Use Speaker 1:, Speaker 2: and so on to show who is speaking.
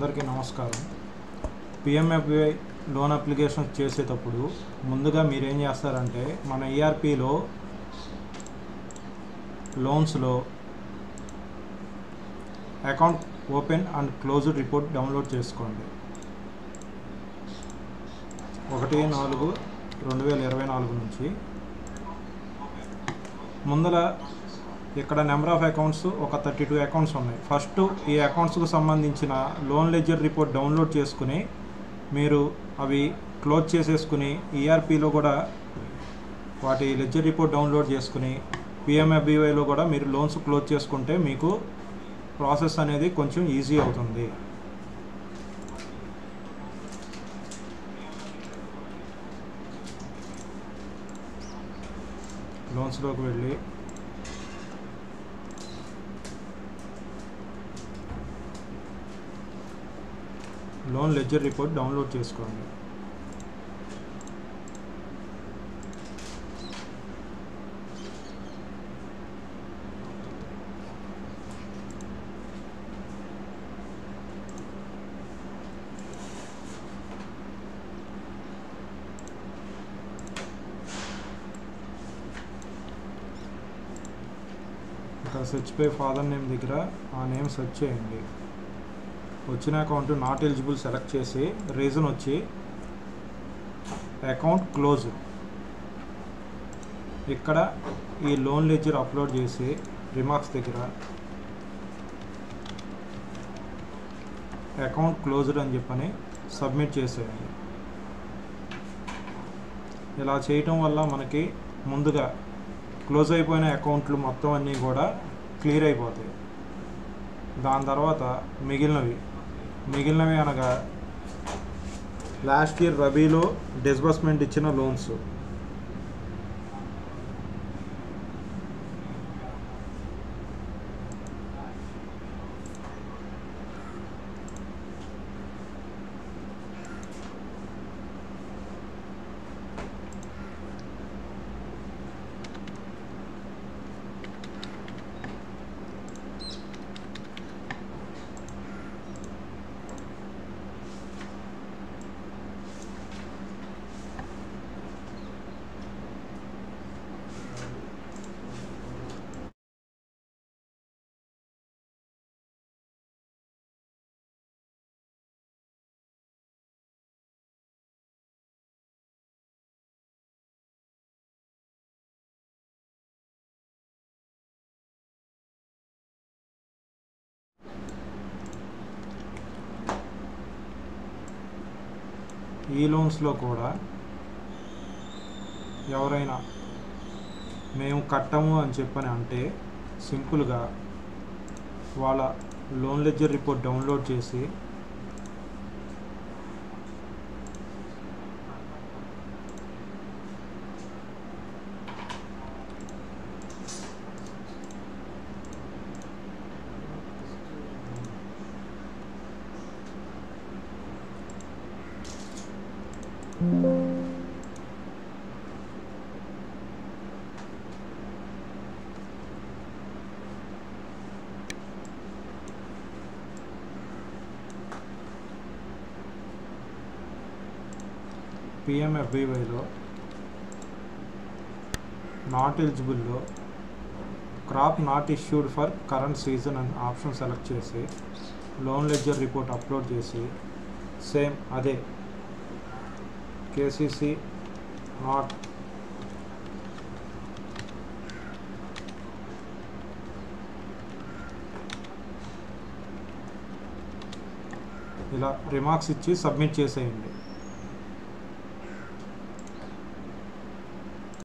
Speaker 1: అందరికీ నమస్కారం. PMFBY loan application చేసేటప్పుడు ముందుగా మీరు ఏం చేస్తారంటే మన ఈఆర్పిలో లోన్స్లో account open and closed report download చేసుకోండి. 1/4/2024 నుంచి ముందర ఇక్కడ నెంబర్ ఆఫ్ అకౌంట్స్ ఒక 32 అకౌంట్స్ ఉన్నాయి. ఫస్ట్ ఈ అకౌంట్స్కు సంబంధించిన లోన్ లెడ్జర్ రిపోర్ట్ డౌన్లోడ్ చేసుకుని మీరు అవి క్లోజ్ చేసేసుకుని ఈఆర్పిలో కూడా వాటి లెడ్జర్ రిపోర్ట్ డౌన్లోడ్ చేసుకుని పిఎంఎఫ్బివైలో కూడా మీరు లోన్స్ క్లోజ్ చేసుకుంటే మీకు ప్రాసెస్ అనేది కొంచెం ఈజీ అవుతుంది. లోన్స్లోకి వెళ్ళి లోన్ లెడ్జర్ రిపోర్ట్ డౌన్లోడ్ చేసుకోండి. ఇక్కడ సెర్చ్ పై ఫాదర్ నేమ్ దగ్గర ఆ నేమ్ సెర్చ్ చేయండి. వచ్చిన అకౌంట్ నాట్ ఎలిజిబుల్ సెలెక్ట్ చేసి రీజన్ వచ్చి అకౌంట్ క్లోజ్. ఇక్కడ ఈ లోన్ లెడ్జర్ అప్లోడ్ చేసి రిమార్క్స్ దగ్గర అకౌంట్ క్లోజ్డ్ అని చెప్పని సబ్మిట్ చేసేయండి. ఇలా చేయటం వల్ల మనకి ముందుగా క్లోజ్ అయిపోయిన అకౌంట్లు మొత్తం అన్నీ కూడా క్లియర్ అయిపోతాయి. దాని తర్వాత మిగిలినవి అనగా లాస్ట్ ఇయర్ రబీలో డిస్బర్స్మెంట్ ఇచ్చిన లోన్స్, ఈ లోన్స్లో కూడా ఎవరైనా మేము కట్టము అని చెప్పని అంటే సింపుల్గా వాళ్ళ లోన్ లెడ్జర్ రిపోర్ట్ డౌన్లోడ్ చేసి పిఎంఎఫ్బివైలో నాట్ ఎలిజిబుల్లో crop not issued for current season అని ఆప్షన్ సెలెక్ట్ చేసి లోన్ లెడ్జర్ రిపోర్ట్ అప్లోడ్ చేసి సేమ్ అదే కేసీసీ నాట్ ఇలా రిమార్క్స్ ఇచ్చి సబ్మిట్ చేసేయండి.